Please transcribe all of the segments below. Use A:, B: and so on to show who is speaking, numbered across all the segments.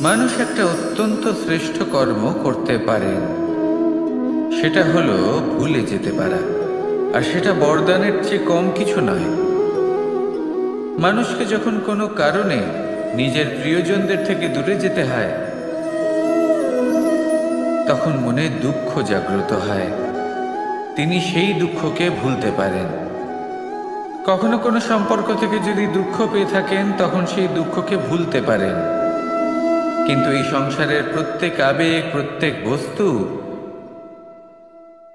A: মানুষ একটা অত্যন্ত শ্রেষ্ঠ কর্ম করতে পারেন, সেটা হলো ভুলে যেতে পারা। আর সেটা বরদানের চেয়ে কম কিছু নয়। মানুষকে যখন কোনো কারণে নিজের প্রিয়জনদের থেকে দূরে যেতে হয়, তখন মনে দুঃখ জাগ্রত হয়। তিনি সেই দুঃখকে ভুলতে পারেন। কখনো কোনো সম্পর্ক থেকে যদি দুঃখ পেয়ে থাকেন, তখন সেই দুঃখকে ভুলতে পারেন। কিন্তু এই সংসারের প্রত্যেক আবেগ, প্রত্যেক বস্তু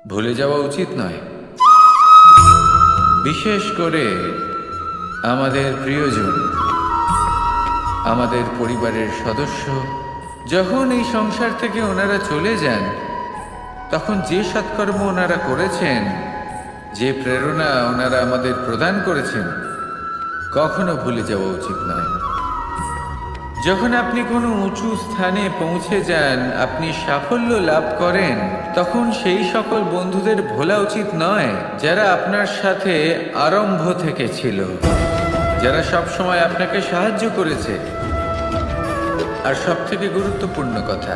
A: ভুলে যাওয়া উচিত নয়। বিশেষ করে আমাদের প্রিয়জন, আমাদের পরিবারের সদস্য যখন এই সংসার থেকে ওনারা চলে যান, তখন যে সৎকর্ম ওনারা করেছেন, যে প্রেরণা ওনারা আমাদের প্রদান করেছেন, কখনো ভুলে যাওয়া উচিত নয়। যখন আপনি কোনো উঁচু স্থানে পৌঁছে যান, আপনি সাফল্য লাভ করেন, তখন সেই সকল বন্ধুদের ভোলা উচিত নয় যারা আপনার সাথে আরম্ভ থেকে ছিল, যারা সব সময় আপনাকে সাহায্য করেছে। আর সবথেকে গুরুত্বপূর্ণ কথা,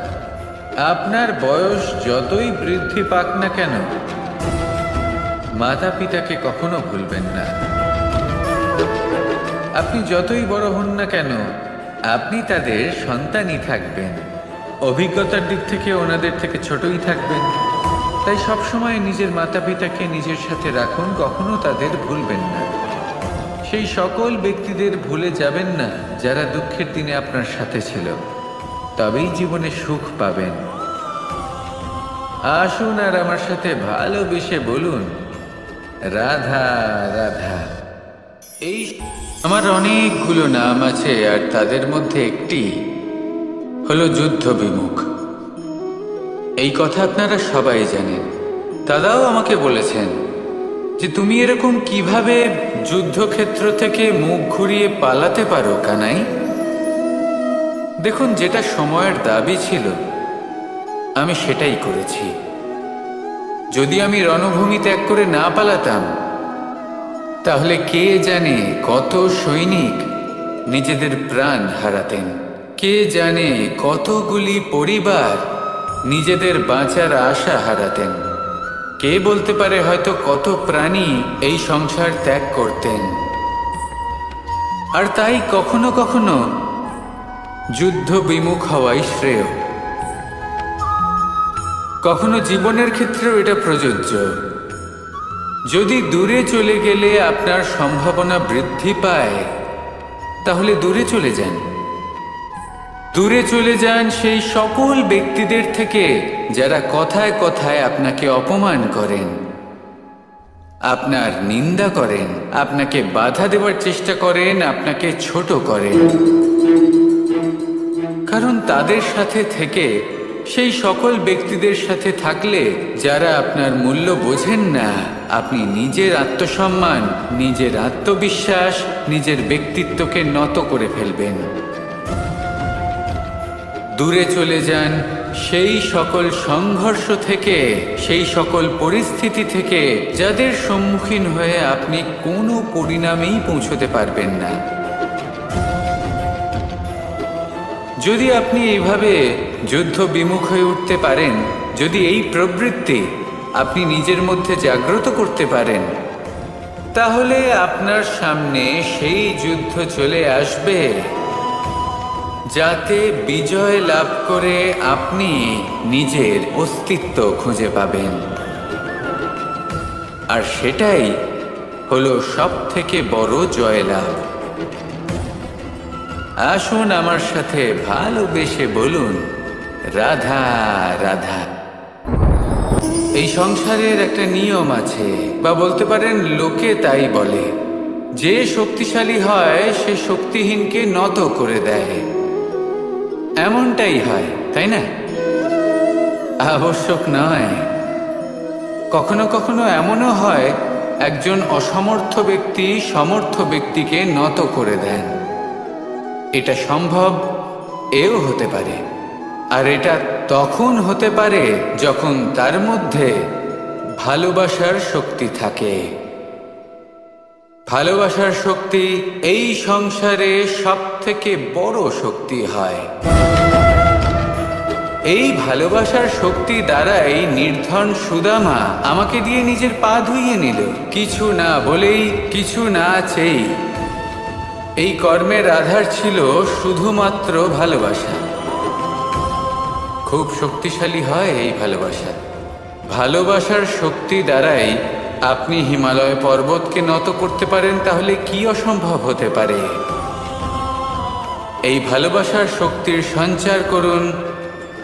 A: আপনার বয়স যতই বৃদ্ধি পাক না কেন, মাতা পিতাকে কখনো ভুলবেন না। আপনি যতই বড় হন না কেন, আপনি তাদের সন্তানই থাকবেন। অভিজ্ঞতার দিক থেকে ওনাদের থেকে ছোটই থাকবেন। তাই সবসময় নিজের মাতা পিতাকে নিজের সাথে রাখুন, কখনো তাদের ভুলবেন না। সেই সকল ব্যক্তিদের ভুলে যাবেন না যারা দুঃখের দিনে আপনার সাথে ছিল, তবেই জীবনে সুখ পাবেন। আসুন আর আমার সাথে ভালোবেসে বলুন, রাধা রাধা। এই আমার অনেকগুলো নাম আছে, আর তাদের মধ্যে একটি হলো যুদ্ধ বিমুখ। এই কথা আপনারা সবাই জানেন। দাদাও আমাকে বলেছেন যে তুমি এরকম কিভাবে যুদ্ধক্ষেত্র থেকে মুখ ঘুরিয়ে পালাতে পারো কানাই। দেখুন, যেটা সময়ের দাবি ছিল আমি সেটাই করেছি। যদি আমি রণভূমি ত্যাগ করে না পালাতাম, তাহলে কে জানে কত সৈনিক নিজেদের প্রাণ হারাতেন, কে জানে কতগুলি পরিবার নিজেদের বাঁচার আশা হারাতেন, কে বলতে পারে হয়তো কত প্রাণী এই সংসার ত্যাগ করতেন। আর তাই কখনো কখনো যুদ্ধ বিমুখ হওয়াই শ্রেয়। কখনো জীবনের ক্ষেত্রেও এটা প্রযোজ্য। যদি দূরে চলে গেলে আপনার সম্ভাবনা বৃদ্ধি পায়, তাহলে দূরে চলে যান। দূরে চলে যান সেই সকল ব্যক্তিদের থেকে যারা কথায় কথায় আপনাকে অপমান করেন, আপনার নিন্দা করেন, আপনাকে বাধা দেওয়ার চেষ্টা করেন, আপনাকে ছোট করেন। কারণ তাদের সাথে থেকে, সেই সকল ব্যক্তিদের সাথে থাকলে যারা আপনার মূল্য বোঝেন না, আপনি নিজের আত্মসম্মান, নিজের আত্মবিশ্বাস, নিজের ব্যক্তিত্বকে নত করে ফেলবেন। দূরে চলে যান সেই সকল সংঘর্ষ থেকে, সেই সকল পরিস্থিতি থেকে যাদের সম্মুখীন হয়ে আপনি কোনো পরিণামেই পৌঁছতে পারবেন না। যদি আপনি এইভাবে যুদ্ধ বিমুখ হয়ে উঠতে পারেন, যদি এই প্রবৃত্তি আপনি নিজের মধ্যে জাগ্রত করতে পারেন, তাহলে আপনার সামনে সেই যুদ্ধ চলে আসবে যাতে বিজয় লাভ করে আপনি নিজের অস্তিত্ব খুঁজে পাবেন। আর সেটাই হলো সবথেকে বড় জয়লাভ। আসুন আমার সাথে ভালোবেসে বলুন, রাধা রাধা। এই সংসারের একটা নিয়ম আছে, বা বলতে পারেন লোকে তাই বলে, যে শক্তিশালী হয় সে শক্তিহীনকে নত করে দেয়। এমনটাই হয়, তাই না? আবশ্যক নয়। কখনো কখনো এমনও হয়, একজন অসমর্থ ব্যক্তি সমর্থ ব্যক্তিকে নত করে দেন। এটা সম্ভব, এও হতে পারে। আর এটা তখন হতে পারে যখন তার মধ্যে ভালোবাসার শক্তি থাকে। ভালোবাসার শক্তি এই সংসারে সবথেকে বড় শক্তি হয়। এই ভালোবাসার শক্তি দ্বারাই নির্ধন সুদামা আমাকে দিয়ে নিজের পা ধুইয়ে নিল, কিছু না বলেই, কিছু না চেয়েই। এই কর্মের আধার ছিল শুধুমাত্র ভালোবাসা। খুব শক্তিশালী হয় এই ভালোবাসা। ভালোবাসার শক্তি দ্বারাই আপনি হিমালয় পর্বতকে নত করতে পারেন, তাহলে কি অসম্ভব হতে পারে? এই ভালোবাসার শক্তির সঞ্চার করুন,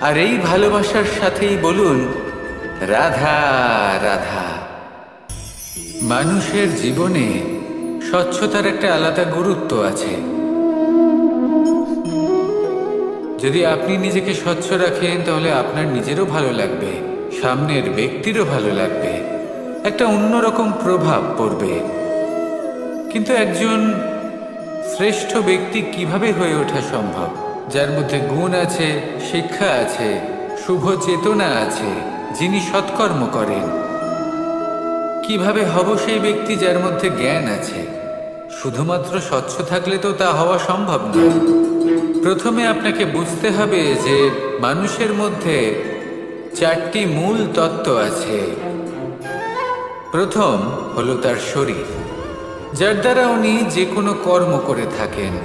A: আর এই ভালোবাসার সাথেই বলুন, রাধা রাধা। মানুষের জীবনে স্বচ্ছতার একটা আলাদা গুরুত্ব আছে। যদি আপনি নিজেকে স্বচ্ছ রাখেন, তাহলে আপনার নিজেরও ভালো লাগবে, সামনের ব্যক্তিরও ভালো লাগবে, একটা অন্যরকম প্রভাব পড়বে। কিন্তু একজন শ্রেষ্ঠ ব্যক্তি কিভাবে হয়ে ওঠা সম্ভব? যার মধ্যে গুণ আছে, শিক্ষা আছে, শুভ চেতনা আছে, যিনি সৎকর্ম করেন। কিভাবে হব সেই ব্যক্তি যার মধ্যে জ্ঞান আছে? শুধুমাত্র স্বচ্ছ থাকলে তো তা হওয়া সম্ভব নয়। প্রথমে আপনাকে বুঝতে হবে যে মানুষের মধ্যে 4টি মূল তত্ত্ব আছে। প্রথম হলো তার শরীর, যার দ্বারা উনি যে কোনো কর্ম করে থাকেন।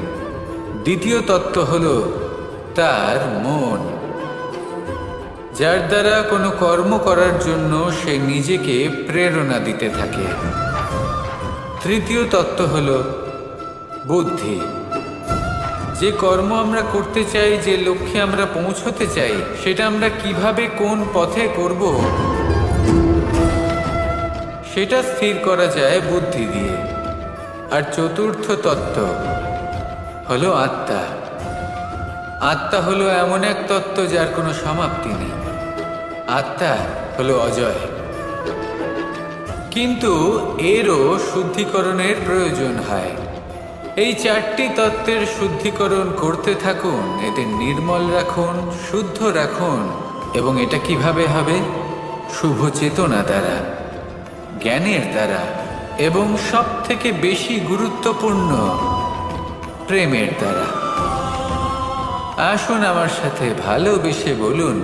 A: দ্বিতীয় তত্ত্ব হলো তার মন, যার দ্বারা কোনো কর্ম করার জন্য সে নিজেকে প্রেরণা দিতে থাকে। তৃতীয় তত্ত্ব হলো বুদ্ধি, যে কর্ম আমরা করতে চাই, যে লক্ষ্যে আমরা পৌঁছতে চাই, সেটা আমরা কিভাবে কোন পথে করব সেটা স্থির করা যায় বুদ্ধি দিয়ে। আর চতুর্থ তত্ত্ব হলো আত্মা। আত্মা হলো এমন এক তত্ত্ব যার কোনো সমাপ্তি নেই। আত্মা হলো অজয়। কিন্তু এরও শুদ্ধিকরণের প্রয়োজন হয়। এই 4টি তত্ত্বের শুদ্ধিকরণ করতে থাকুন, এদের নির্মল রাখুন, শুদ্ধ রাখুন। এবং এটা কিভাবে হবে? শুভ চেতনা দ্বারা, জ্ঞানের দ্বারা, এবং সব থেকে বেশি গুরুত্বপূর্ণ প্রেমের দ্বারা। আসুন আমার সাথে ভালোবেসে বলুন,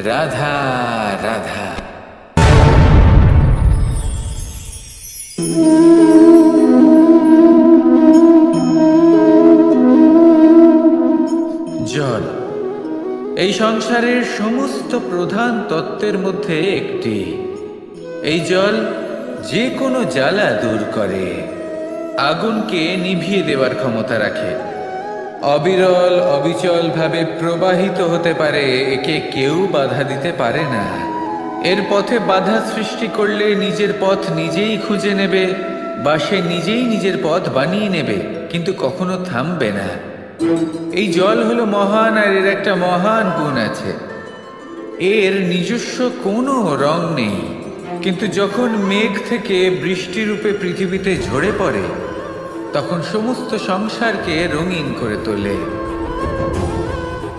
A: রাধা রাধা। জল এই সংসারের সমস্ত প্রধান তত্ত্বের মধ্যে একটি। এই জল যে কোনো জ্বালা দূর করে, আগুনকে নিভিয়ে দেওয়ার ক্ষমতা রাখে, অবিরল অবিচল ভাবে প্রবাহিত হতে পারে, একে কেউ বাধা দিতে পারে না। এর পথে বাধা সৃষ্টি করলে নিজের পথ নিজেই খুঁজে নেবে, বা সে নিজেই নিজের পথ বানিয়ে নেবে, কিন্তু কখনো থামবে না। এই জল হলো মহান, আর এর একটা মহান গুণ আছে, এর নিজস্ব কোনো রং নেই। কিন্তু যখন মেঘ থেকে বৃষ্টি রূপে পৃথিবীতে ঝরে পড়ে, তখন সমস্ত সংসারকে রঙিন করে তোলে।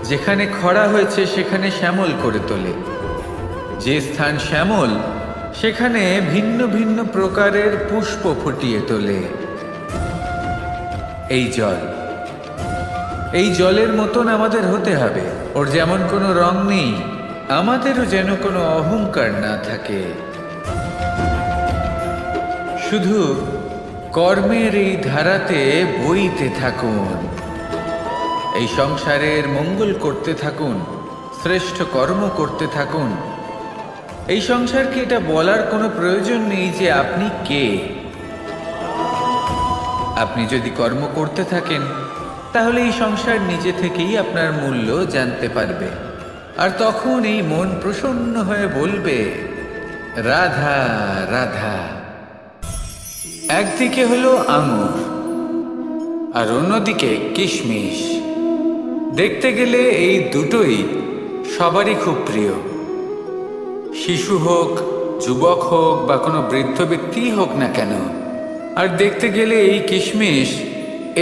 A: যেখানে খরা হয়েছে সেখানে শ্যামল করে তোলে। যে স্থান শ্যামল, সেখানে ভিন্ন ভিন্ন প্রকারের পুষ্প ফুটিয়ে তোলে। এই জল, এই জলের মতন আমাদের হতে হবে। ওর যেমন কোনো রং নেই, আমাদেরও যেন কোনো অহংকার না থাকে। শুধু কর্মের এই ধারাতে বইতে থাকুন, এই সংসারের মঙ্গল করতে থাকুন, শ্রেষ্ঠ কর্ম করতে থাকুন। এই সংসারকে এটা বলার কোনো প্রয়োজন নেই যে আপনি কে। আপনি যদি কর্ম করতে থাকেন, তাহলে এই সংসার নিজে থেকেই আপনার মূল্য জানতে পারবে। আর তখন এই মন প্রসন্ন হয়ে বলবে, রাধা রাধা। একদিকে হলো আঙুর, আর অন্যদিকে কিশমিশ। দেখতে গেলে এই দুটোই সবারই খুব প্রিয়। শিশু হোক, যুবক হোক, বা কোনো বৃদ্ধ ব্যক্তি হোক না কেন। আর দেখতে গেলে এই কিশমিশ,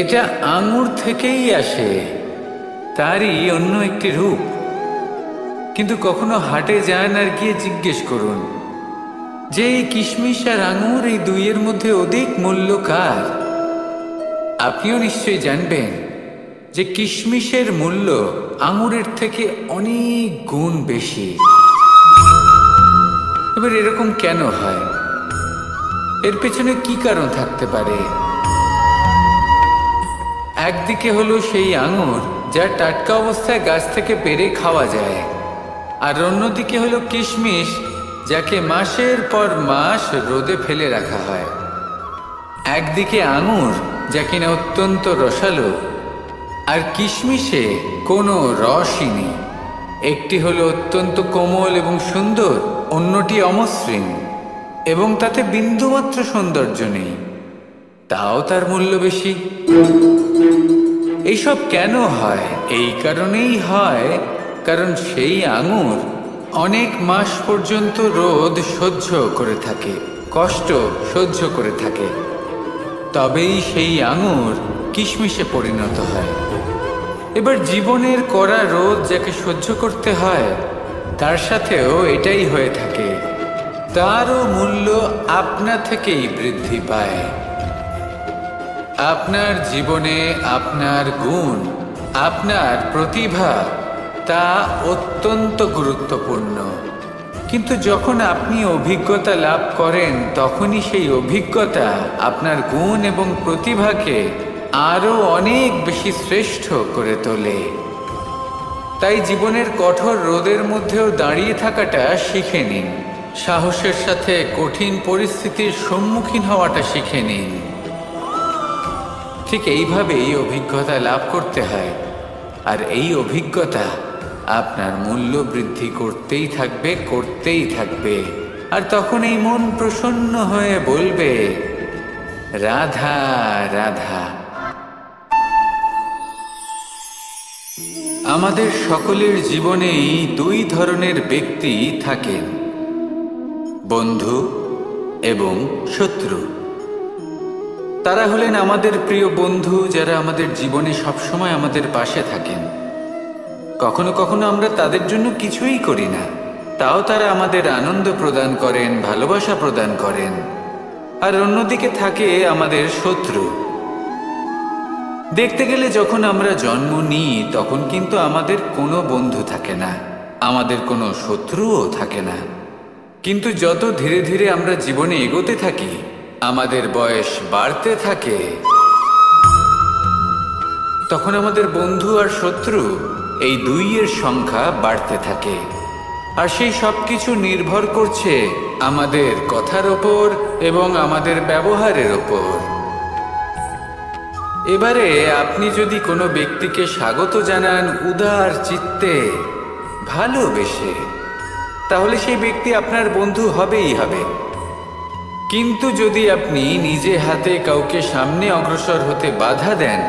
A: এটা আঙুর থেকেই আসে, তারই অন্য একটি রূপ। কিন্তু কখনো হাটে যান আর গিয়ে জিজ্ঞেস করুন যে এই কিশমিশ আর আঙুর, এই দুইয়ের মধ্যে অধিক মূল্য কার? আপনিও নিশ্চয়ই জানবেন যে কিশমিশের মূল্য আঙুরের থেকে অনেক গুণ বেশি। এবার এরকম কেন হয়? এর পেছনে কি কারণ থাকতে পারে? একদিকে হলো সেই আঙুর যা টাটকা অবস্থায় গাছ থেকে পেড়ে খাওয়া যায়, আর অন্যদিকে হলো কিশমিশ যাকে মাসের পর মাস রোদে ফেলে রাখা হয়। একদিকে আঙুর যা কিনা অত্যন্ত রসালো, আর কিশমিশে কোনো রসই নেই। একটি হলো অত্যন্ত কোমল এবং সুন্দর, অন্যটি অমসৃণ এবং তাতে বিন্দুমাত্র সৌন্দর্য নেই, তাও তার মূল্য বেশি। এইসব কেন হয়? এই কারণেই হয় কারণ সেই আঙুর অনেক মাস পর্যন্ত রোদ সহ্য করে থাকে, কষ্ট সহ্য করে থাকে, তবেই সেই আঙুর কিশমিশে পরিণত হয়। এবার জীবনের কড়া রোদ যাকে সহ্য করতে হয়, তার সাথেও এটাই হয়ে থাকে। তারও মূল্য আপনা থেকেই বৃদ্ধি পায়। আপনার জীবনে আপনার গুণ, আপনার প্রতিভা, তা অত্যন্ত গুরুত্বপূর্ণ। কিন্তু যখন আপনি অভিজ্ঞতা লাভ করেন, তখনই সেই অভিজ্ঞতা আপনার গুণ এবং প্রতিভাকে আরও অনেক বেশি শ্রেষ্ঠ করে তোলে। তাই জীবনের কঠোর রোদের মধ্যেও দাঁড়িয়ে থাকাটা শিখে নিন। সাহসের সাথে কঠিন পরিস্থিতির সম্মুখীন হওয়াটা শিখে নিন। ঠিক এইভাবেই অভিজ্ঞতা লাভ করতে হয়, আর এই অভিজ্ঞতা আপনার মূল্য বৃদ্ধি করতেই থাকবে, করতেই থাকবে। আর তখন এই মন প্রসন্ন হয়ে বলবে, রাধা রাধা। আমাদের সকলের জীবনেই দুই ধরনের ব্যক্তি থাকেন, বন্ধু এবং শত্রু। তারা হলেন আমাদের প্রিয় বন্ধু, যারা আমাদের জীবনে সবসময় আমাদের পাশে থাকেন। কখনো কখনো আমরা তাদের জন্য কিছুই করি না, তাও তারা আমাদের আনন্দ প্রদান করেন, ভালোবাসা প্রদান করেন। আর অন্যদিকে থাকে আমাদের শত্রু। দেখতে গেলে যখন আমরা জন্ম নিই, তখন কিন্তু আমাদের কোনো বন্ধু থাকে না, আমাদের কোনো শত্রুও থাকে না। কিন্তু যত ধীরে ধীরে আমরা জীবনে এগোতে থাকি, আমাদের বয়স বাড়তে থাকে, তখন আমাদের বন্ধু আর শত্রু এই দুইয়ের সংখ্যা বাড়তে থাকে। আর সেই সব কিছু নির্ভর করছে আমাদের কথার ওপর এবং আমাদের ব্যবহারের ওপর। এবারে আপনি যদি কোনো ব্যক্তিকে স্বাগত জানান উদার চিত্তে, ভালোবেসে, তাহলে সেই ব্যক্তি আপনার বন্ধু হবেই হবে। কিন্তু যদি আপনি নিজে হাতে কাউকে সামনে অগ্রসর হতে বাধা দেন,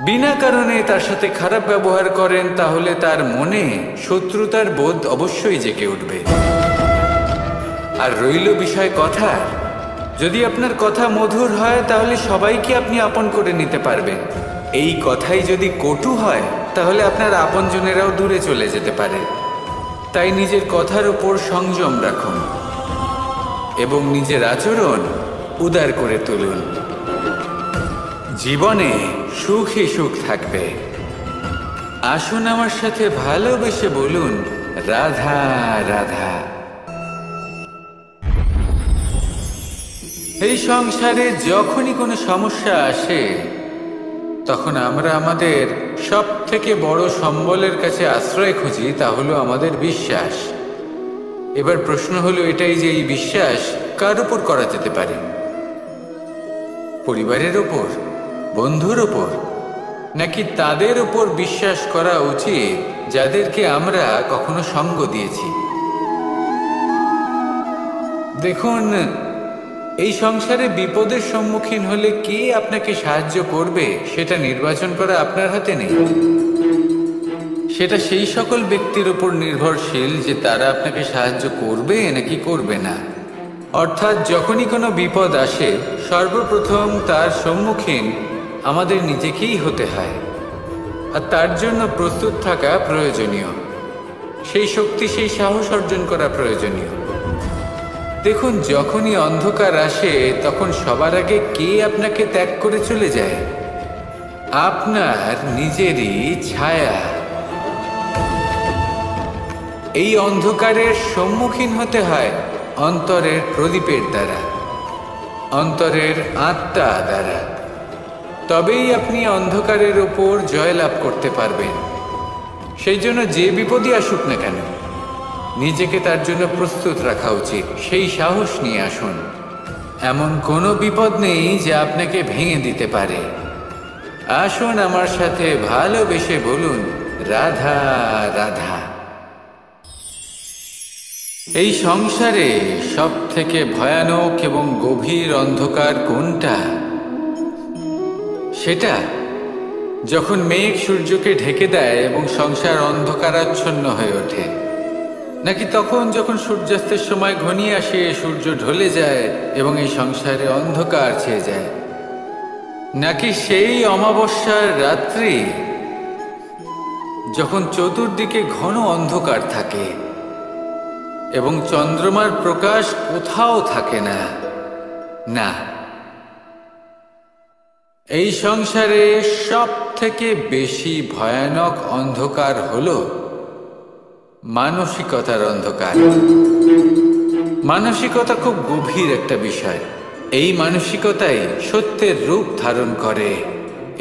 A: বিনা কারণে তার সাথে খারাপ ব্যবহার করেন, তাহলে তার মনে শত্রুতার বোধ অবশ্যই জেগে উঠবে। আর রইল বিষয় কথার, যদি আপনার কথা মধুর হয়, তাহলে সবাইকে আপনি আপন করে নিতে পারবেন। এই কথাই যদি কটু হয়, তাহলে আপনার আপনজনেরাও দূরে চলে যেতে পারে। তাই নিজের কথার উপর সংযম রাখুন এবং নিজের আচরণ উদার করে তুলুন। জীবনে সুখই সুখ থাকবে। আসুন আমার সাথে ভালোবেসে বলুন, রাধা রাধা। এই সংসারে যখনই কোনো সমস্যা আসে, তখন আমরা আমাদের সব থেকে বড় সম্বলের কাছে আশ্রয় খুঁজি, তা হলো আমাদের বিশ্বাস। এবার প্রশ্ন হলো এটাই যে এই বিশ্বাস কার উপর করা যেতে পারে? পরিবারের ওপর, বন্ধুর ওপর, নাকি তাদের উপর বিশ্বাস করা উচিত যাদেরকে আমরা কখনো সঙ্গ দিয়েছি? দেখুন, এই সংসারে বিপদের সম্মুখীন হলে কে আপনাকে সাহায্য করবে সেটা নির্বাচন করা আপনার হাতে নেই। সেটা সেই সকল ব্যক্তির উপর নির্ভরশীল যে তারা আপনাকে সাহায্য করবে নাকি করবে না। অর্থাৎ যখনই কোনো বিপদ আসে, সর্বপ্রথম তার সম্মুখীন আমাদের নিজেকেই হতে হয়, আর তার জন্য প্রস্তুত থাকা প্রয়োজনীয়। সেই শক্তি, সেই সাহস অর্জন করা প্রয়োজনীয়। দেখুন, যখনই অন্ধকার আসে, তখন সবার আগে কে আপনাকে ত্যাগ করে চলে যায়? আপনার নিজেরই ছায়া। এই অন্ধকারের সম্মুখীন হতে হয় অন্তরের প্রদীপের দ্বারা, অন্তরের আত্মা দ্বারা। তবেই আপনি অন্ধকারের ওপর জয়লাভ করতে পারবেন। সেই জন্য যে বিপদই আসুক না কেন, নিজেকে তার জন্য প্রস্তুত রাখা উচিত। সেই সাহস নিয়ে আসুন। এমন কোনো বিপদ নেই যে আপনাকে ভেঙে দিতে পারে। আসুন আমার সাথে ভালোবেসে বলুন, রাধা রাধা। এই সংসারে সব থেকে ভয়ানক এবং গভীর অন্ধকার কোনটা? সেটা যখন মেঘ সূর্যকে ঢেকে দেয় এবং সংসার অন্ধকারাচ্ছন্ন হয়ে ওঠে, নাকি তখন যখন সূর্যাস্তের সময় ঘনিয়ে আসে, সূর্য ঢলে যায় এবং এই সংসারে অন্ধকার ছেয়ে যায়, নাকি সেই অমাবস্যার রাত্রি যখন চতুর্দিকে ঘন অন্ধকার থাকে এবং চন্দ্রমার প্রকাশ কোথাও থাকে না? না, এই সংসারে সব থেকে বেশি ভয়ানক অন্ধকার হলো মানসিকতার অন্ধকার। মানসিকতা খুব গভীর একটা বিষয়। এই মানসিকতাই সত্যের রূপ ধারণ করে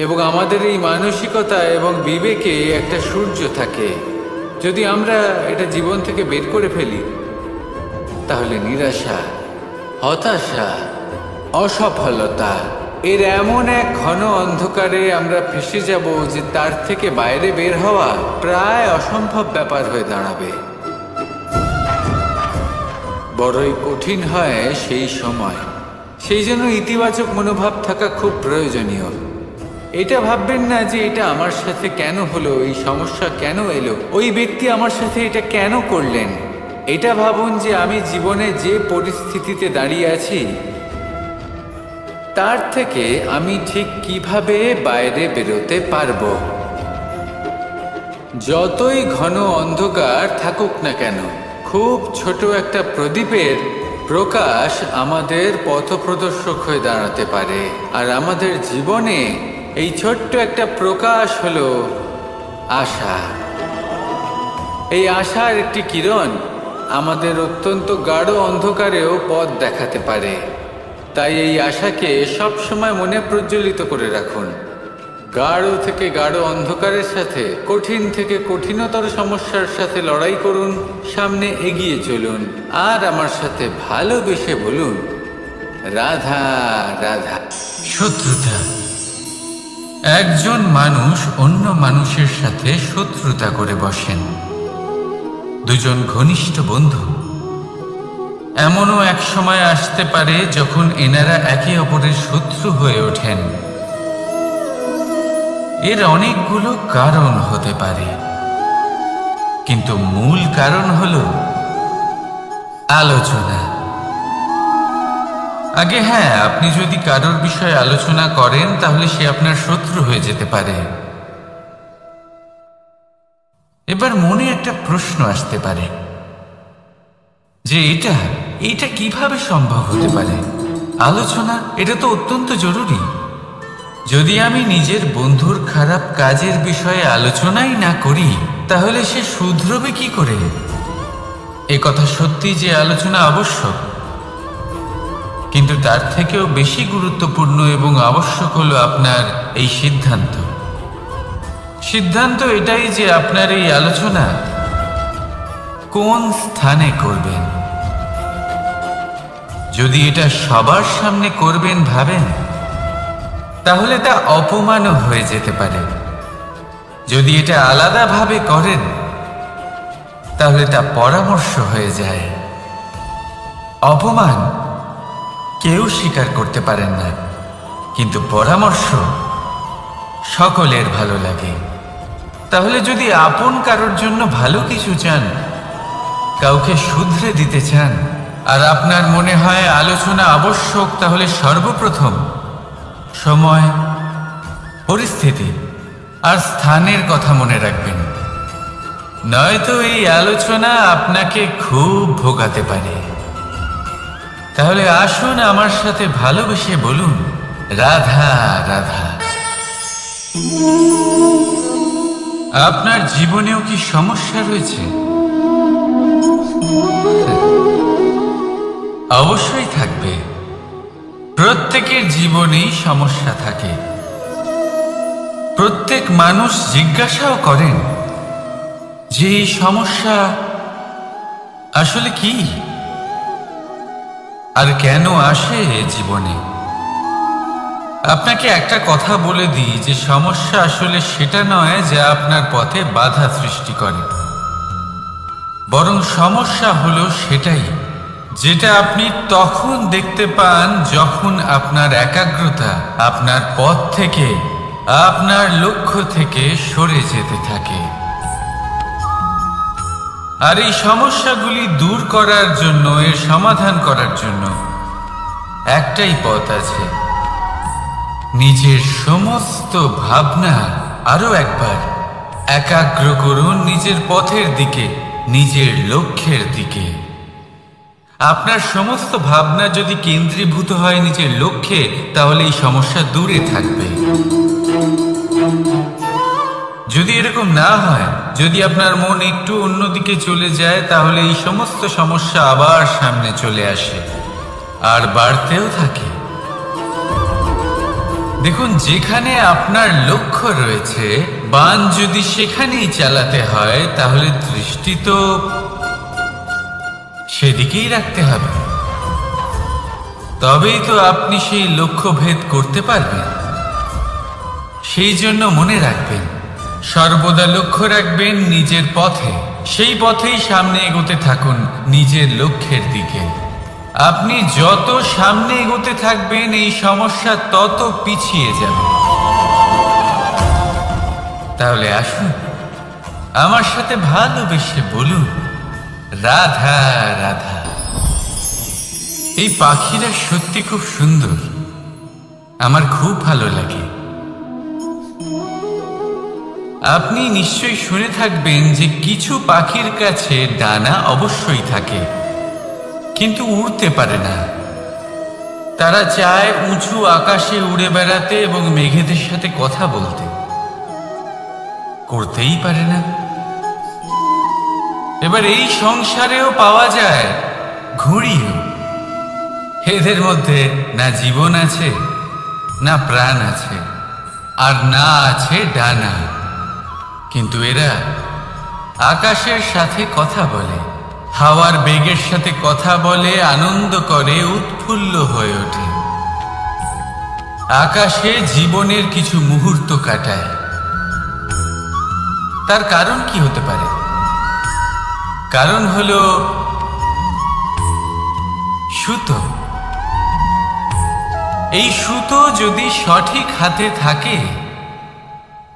A: এবং আমাদের এই মানসিকতা এবং বিবেকে একটা সূর্য থাকে। যদি আমরা এটা জীবন থেকে বের করে ফেলি, তাহলে নিরাশা, হতাশা, অসফলতা এর এমন এক ঘন অন্ধকারে আমরা ফেসে যাব যে তার থেকে বাইরে বের হওয়া প্রায় অসম্ভব ব্যাপার হয়ে দাঁড়াবে। বড়ই কঠিন হয় সেই সময়। সেই জন্য ইতিবাচক মনোভাব থাকা খুব প্রয়োজনীয়। এটা ভাববেন না যে এটা আমার সাথে কেন হলো, এই সমস্যা কেন এলো, ওই ব্যক্তি আমার সাথে এটা কেন করলেন। এটা ভাবুন যে আমি জীবনে যে পরিস্থিতিতে দাঁড়িয়ে আছি তার থেকে আমি ঠিক কিভাবে বাইরে বেরোতে পারবো। যতই ঘন অন্ধকার থাকুক না কেন, খুব ছোট একটা প্রদীপের প্রকাশ আমাদের পথপ্রদর্শক হয়ে দাঁড়াতে পারে। আর আমাদের জীবনে এই ছোট্ট একটা প্রকাশ হলো আশা। এই আশার একটি কিরণ আমাদের অত্যন্ত গাঢ় অন্ধকারেও পথ দেখাতে পারে। তাই এই আশাকে সব সময় মনে প্রজ্বলিত করে রাখুন। গাঢ় থেকে গাঢ় অন্ধকারের সাথে, কঠিন থেকে কঠিনতর সমস্যার সাথে লড়াই করুন, সামনে এগিয়ে চলুন, আর আমার সাথে ভালোবেসে বলুন, রাধা রাধা। শত্রুতা। একজন মানুষ অন্য মানুষের সাথে শত্রুতা করে বসেন। দুজন ঘনিষ্ঠ বন্ধু, এমনও এক সময় আসতে পারে যখন এনারা একে অপরের শত্রু হয়ে ওঠেন। এর অনেকগুলো কারণ হতে পারে, কিন্তু মূল কারণ হলো আলোচনা। আগে হ্যাঁ, আপনি যদি কারোর বিষয়ে আলোচনা করেন তাহলে সে আপনার শত্রু হয়ে যেতে পারে। এবার মনে একটা প্রশ্ন আসতে পারে যে এটা কিভাবে সম্ভব হতে পারে? আলোচনা, এটা তো অত্যন্ত জরুরি। যদি আমি নিজের বন্ধুর খারাপ কাজের বিষয়ে আলোচনাই না করি, তাহলে সে শুধরবে কি করে? এ কথা সত্যি যে আলোচনা আবশ্যক, কিন্তু তার থেকেও বেশি গুরুত্বপূর্ণ এবং আবশ্যক হলো আপনার এই সিদ্ধান্ত। সিদ্ধান্ত এটাই যে আপনার এই আলোচনা কোন স্থানে করবেন। যদি এটা সবার সামনে করবেন ভাবেন, তাহলে তা অপমানও হয়ে যেতে পারে। যদি এটা আলাদাভাবে করেন, তাহলে তা পরামর্শ হয়ে যায়। অপমান কেউ স্বীকার করতে পারেন না, কিন্তু পরামর্শ সকলের ভালো লাগে। তাহলে যদি আপন কারোর জন্য ভালো কিছু চান, কাউকে শুধরে দিতে চান, আর আপনার মনে হয় আলোচনা আবশ্যক, তাহলে সর্বপ্রথম সময়, পরিস্থিতি আর স্থানের কথা মনে রাখবেন। নয়তো এই আলোচনা আপনাকে খুব ভোগাতে পারে। তাহলে আসুন আমার সাথে ভালোবেসে বলুন, রাধা রাধা। আপনার জীবনেও কি সমস্যা রয়েছে? অবশ্যই থাকবে। প্রত্যেকের জীবনেই সমস্যা থাকে। প্রত্যেক মানুষ জিজ্ঞাসাও করেন যে এই সমস্যা আসলে কি আর কেন আসে জীবনে। আপনাকে একটা কথা বলে দিই যে সমস্যা আসলে সেটা নয় যা আপনার পথে বাধা সৃষ্টি করে, বরং সমস্যা হলো সেটাই যেটা আপনি তখন দেখতে পান যখন আপনার একাগ্রতা আপনার পথ থেকে, আপনার লক্ষ্য থেকে সরে যেতে থাকে। আর এই সমস্যাগুলি দূর করার জন্য, এর সমাধান করার জন্য একটাই পথ আছে। নিজের সমস্ত ভাবনা আরো একবার একাগ্র করুন নিজের পথের দিকে, নিজের লক্ষ্যের দিকে। আপনার সমস্ত ভাবনা যদি কেন্দ্রীভূত হয় নিজের লক্ষ্যে, তাহলে এই সমস্যা দূরে থাকবে। যদি এরকম না হয়, যদি আপনার মন একটু অন্যদিকে চলে যায়, তাহলে এই সমস্ত সমস্যা আবার সামনে চলে আসে আর বাড়তেও থাকে। দেখুন, যেখানে আপনার লক্ষ্য রয়েছে, বান যদি সেখানেই চালাতে হয়, তাহলে দৃষ্টি তো সেদিকেই রাখতে হবে। তবেই তো আপনি সেই লক্ষ্য ভেদ করতে পারবেন। সেই জন্য মনে রাখবেন, সর্বদা লক্ষ্য রাখবেন নিজের পথে, সেই পথেই সামনে এগোতে থাকুন নিজের লক্ষ্যের দিকে। আপনি যত সামনে এগোতে থাকবেন, এই সমস্যা তত পিছিয়ে যাবে। তাহলে আসুন, আমার সাথে ভালোবেসে বলুন, রাধা রাধা। এই পাখিরা সত্যি খুব সুন্দর, আমার খুব ভালো লাগে। আপনি নিশ্চয়ই শুনে থাকবেন যে কিছু পাখির কাছে ডানা অবশ্যই থাকে, কিন্তু উড়তে পারে না। তারা চায় উঁচু আকাশে উড়ে বেড়াতে এবং মেঘেদের সাথে কথা বলতে, করতেই পারে না। এবার এই সংসারেও পাওয়া যায় ঘুড়িও। এদের মধ্যে না জীবন আছে, না প্রাণ আছে, আর না আছে ডানা, কিন্তু এরা আকাশের সাথে কথা বলে, হাওয়ার বেগের সাথে কথা বলে, আনন্দ করে, উৎফুল্ল হয়ে ওঠে। আকাশে জীবনের কিছু মুহূর্ত কাটায়। তার কারণ কি হতে পারে? কারণ হলো সুতো। এই সুতো যদি সঠিক হাতে থাকে,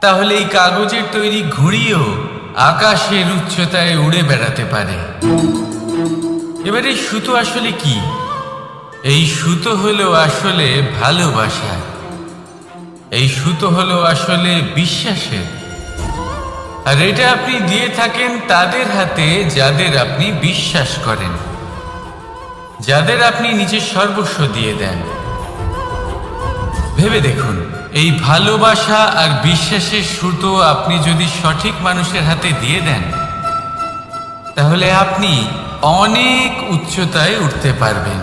A: তাহলে এই কাগজের তৈরি ঘুড়িও আকাশের উচ্চতায় উড়ে বেড়াতে পারে। এবার এই সুতো আসলে কি? এই সুতো হলো আসলে ভালোবাসা। এই সুতো হলো আসলে বিশ্বাসের। আর এটা আপনি দিয়ে থাকেন তাদের হাতে যাদের আপনি বিশ্বাস করেন, যাদের আপনি নিজের সর্বস্ব দিয়ে দেন। ভেবে দেখুন, এই ভালোবাসা আর বিশ্বাসের সুতো আপনি যদি সঠিক মানুষের হাতে দিয়ে দেন, তাহলে আপনি অনেক উচ্চতায় উঠতে পারবেন,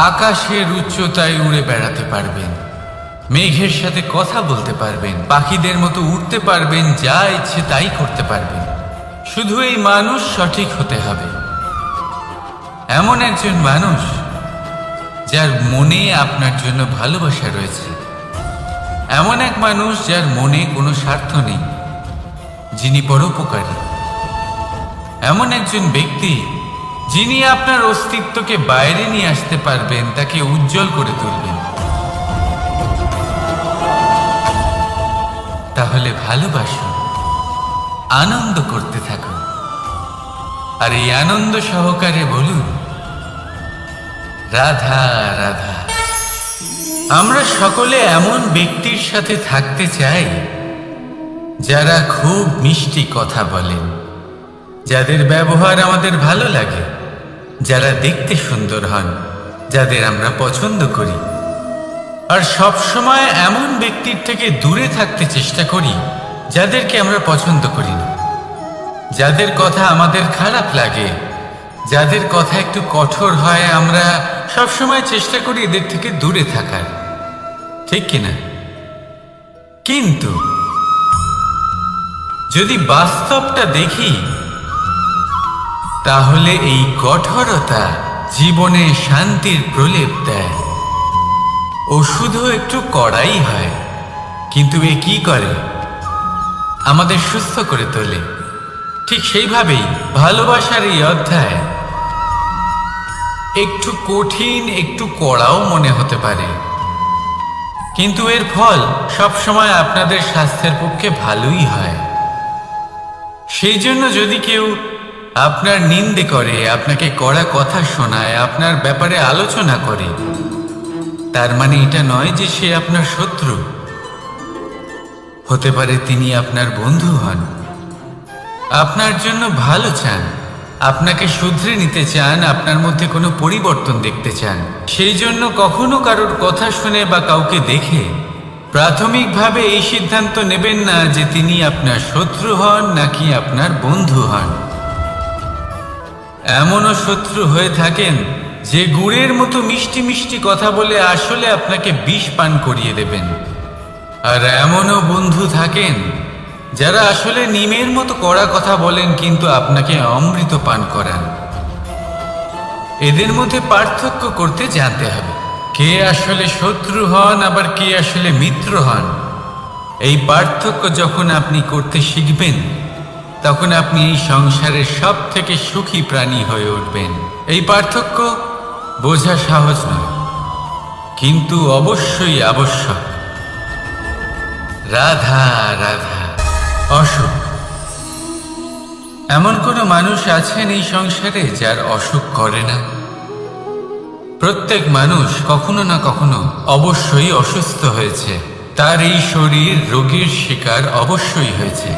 A: আকাশের উচ্চতায় উড়ে বেড়াতে পারবেন, মেঘের সাথে কথা বলতে পারবেন, পাখিদের মতো উঠতে পারবেন, যা ইচ্ছে তাই করতে পারবেন। শুধু এই মানুষ সঠিক হতে হবে, এমন একজন মানুষ যার মনে আপনার জন্য ভালোবাসা রয়েছে, এমন এক মানুষ যার মনে কোনো স্বার্থ নেই, যিনি পরোপকারী, এমন একজন ব্যক্তি যিনি আপনার অস্তিত্বকে বাইরে নিয়ে আসতে পারবেন, তাকে উজ্জ্বল করে তুলবেন। তাহলে ভালোবাসুন, আনন্দ করতে থাকুন, আর এই আনন্দ সহকারে বলুন, রাধা রাধা। আমরা সকলে এমন ব্যক্তির সাথে থাকতে চাই যারা খুব মিষ্টি কথা বলেন, যাদের ব্যবহার আমাদের ভালো লাগে, যারা দেখতে সুন্দর হন, যাদের আমরা পছন্দ করি। আর সব সময় এমন ব্যক্তির থেকে দূরে থাকতে চেষ্টা করি যাদেরকে আমরা পছন্দ করি না, যাদের কথা আমাদের খারাপ লাগে, যাদের কথা একটু কঠোর হয়, আমরা সব সময় চেষ্টা করি এদের থেকে দূরে থাকার, ঠিক কিনা? কিন্তু যদি বাস্তবটা দেখি তাহলে এই কঠোরতা জীবনে শান্তির প্রলেপ দেয়। ও শুধু একটু কড়াই হয়, কিন্তু এ কি করে? আমাদের সুস্থ করে তোলে। ঠিক সেইভাবেই ভালোবাসার এই অধ্যায় একটু কঠিন, একটু কড়াও মনে হতে পারে, কিন্তু এর ফল সবসময় আপনাদের স্বাস্থ্যের পক্ষে ভালোই হয়। সেই জন্য যদি কেউ আপনার নিন্দে করে, আপনাকে কড়া কথা শোনায়, আপনার ব্যাপারে আলোচনা করে, তার মানে এটা নয় যে সে আপনার শত্রু। হতে পারে তিনি আপনার বন্ধু হন, আপনার জন্য ভালো চান, আপনাকে শুধরে নিতে চান, আপনার মধ্যে কোনো পরিবর্তন দেখতে চান। সেই জন্য কখনো কারোর কথা শুনে বা কাউকে দেখে প্রাথমিকভাবে এই সিদ্ধান্ত নেবেন না যে তিনি আপনার শত্রু হন নাকি আপনার বন্ধু হন। এমনও শত্রু হয়ে থাকেন যে গুড়ের মতো মিষ্টি মিষ্টি কথা বলে আসলে আপনাকে বিষ পান করিয়ে দেবেন, আর এমনও বন্ধু থাকেন যারা আসলে নিমের মতো কড়া কথা বলেন কিন্তু আপনাকে অমৃত পান করান। এদের মধ্যে পার্থক্য করতে জানতে হবে, কে আসলে শত্রু হন আবার কে আসলে মিত্র হন। এই পার্থক্য যখন আপনি করতে শিখবেন তখন আপনি এই সংসারের সব থেকে সুখী প্রাণী হয়ে উঠবেন। এই পার্থক্য বোঝা সহজ নয়, কিন্তু অবশ্যই আবশ্যক। রাধা রাধা। অসুখ। এমন কোনো মানুষ আছেন এই সংসারে যার অসুখ করে না? প্রত্যেক মানুষ কখনো না কখনো অবশ্যই অসুস্থ হয়েছে, তার এই শরীর রোগের শিকার অবশ্যই হয়েছে।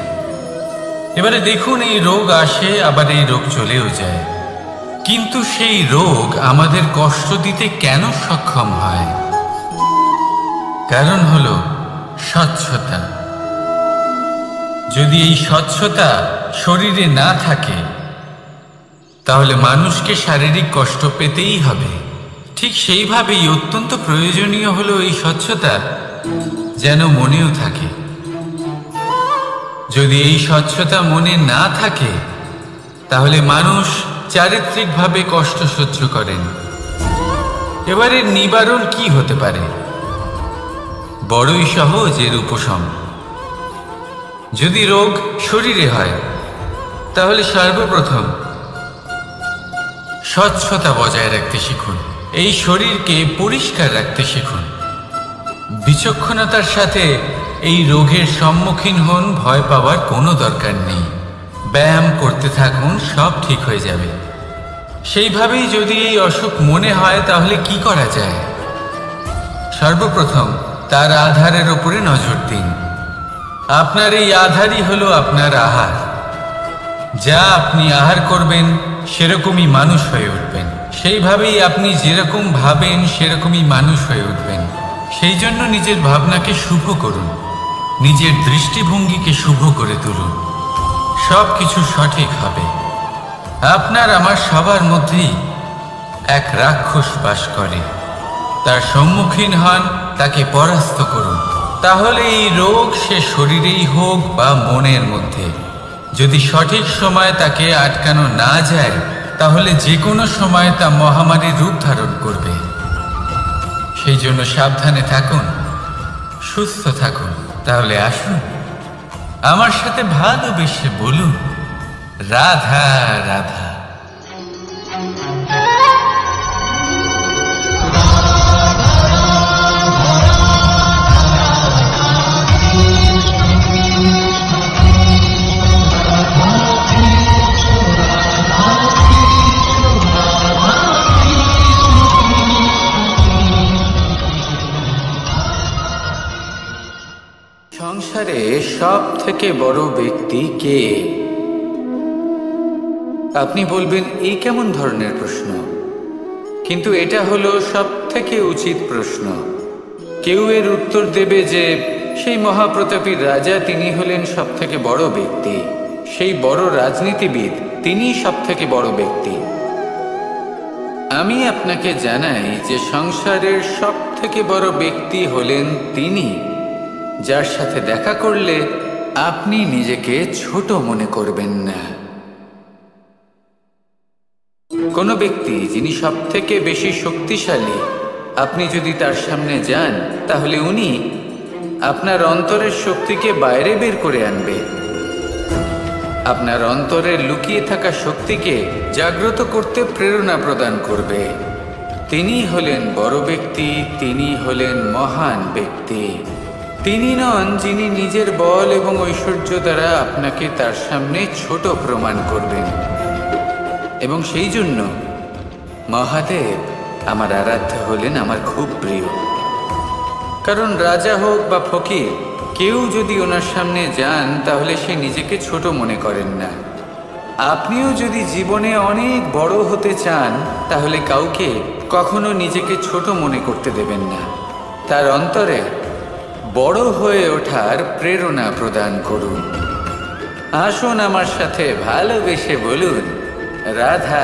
A: এবারে দেখুন, এই রোগ আসে আবার এই রোগ চলেও যায়, কিন্তু সেই রোগ আমাদের কষ্ট দিতে কেন সক্ষম হয়? কারণ হলো স্বচ্ছতা। যদি এই স্বচ্ছতা শরীরে না থাকে তাহলে মানুষকে শারীরিক কষ্ট পেতেই হবে। ঠিক সেইভাবেই অত্যন্ত প্রয়োজনীয় হলো এই স্বচ্ছতা যেন মনেও থাকে। যদি এই স্বচ্ছতা মনে না থাকে তাহলে মানুষ চারিত্রিকভাবে কষ্ট সহ্য করেন। এবারে নিবারণ কি হতে পারে? বড়ই সহজ এর উপশম। যদি রোগ শরীরে হয় তাহলে সর্বপ্রথম স্বচ্ছতা বজায় রাখতে শিখুন, এই শরীরকে পরিষ্কার রাখতে শিখুন। বিচক্ষণতার সাথে এই রোগের সম্মুখীন হন, ভয় পাওয়ার কোনো দরকার নেই। ব্যায়াম করতে থাকুন, সব ঠিক হয়ে যাবে। সেইভাবেই যদি এই অসুখ মনে হয় তাহলে কি করা যায়? সর্বপ্রথম তার আধারের উপরে নজর দিন। আপনার এই আধারই হলো আপনার আহার। যা আপনি আহার করবেন সেরকমই মানুষ হয়ে উঠবেন। সেইভাবেই আপনি যেরকম ভাবেন সেরকমই মানুষ হয়ে উঠবেন। সেই জন্য নিজের ভাবনাকে শুভ করুন, নিজের দৃষ্টিভঙ্গিকে শুভ করে তুলুন, সব কিছু সঠিক হবে। আপনার আমার সবার মধ্যেই এক রাক্ষস বাস করে, তার সম্মুখীন হন, তাকে পরাস্ত করুন। তাহলে এই রোগ সে শরীরেই হোক বা মনের মধ্যে, যদি সঠিক সময় তাকে আটকানো না যায় তাহলে যে কোনো সময় তা মহামারীর রূপ ধারণ করবে। সেই জন্য সাবধানে থাকুন, সুস্থ থাকুন। তাহলে আসুন আমার সাথে ভালোবেসে বলুন, রাধা রাধা। সংসারে সব থেকে বড় ব্যক্তি কে? আপনি বলবেন এই কেমন ধরনের প্রশ্ন, কিন্তু এটা হলো সব থেকে উচিত প্রশ্ন। কেউ এর উত্তর দেবে যে সেই মহাপ্রতাপী রাজা তিনি হলেন সব থেকে বড় ব্যক্তি, সেই বড় রাজনীতিবিদ তিনি সব থেকে বড় ব্যক্তি। আমি আপনাকে জানাই যে সংসারের সব থেকে বড় ব্যক্তি হলেন তিনি যার সাথে দেখা করলে আপনি নিজেকে ছোট মনে করবেন না। কোনো ব্যক্তি যিনি সব থেকে বেশি শক্তিশালী, আপনি যদি তার সামনে যান তাহলে উনি আপনার অন্তরের শক্তিকে বাইরে বের করে আনবে, আপনার অন্তরের লুকিয়ে থাকা শক্তিকে জাগ্রত করতে প্রেরণা প্রদান করবে। তিনি হলেন বড় ব্যক্তি, তিনি হলেন মহান ব্যক্তি। তিনি নন যিনি নিজের বল এবং ঐশ্বর্য দ্বারা আপনাকে তার সামনে ছোট প্রমাণ করবেন। এবং সেই জন্য মহাদেব আমার আরাধ্য হলেন আমার খুব প্রিয়। কারণ রাজা হোক বা ফকির, কেউ যদি ওনার সামনে যান তাহলে সে নিজেকে ছোট মনে করেন না। আপনিও যদি জীবনে অনেক বড় হতে চান তাহলে কাউকে কখনো নিজেকে ছোট মনে করতে দেবেন না। তার অন্তরে বড় হয়ে ওঠার প্রেরণা প্রদান করুন। আসুন আমার সাথে ভালোবেসে বলুন, রাধা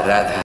A: রাধা।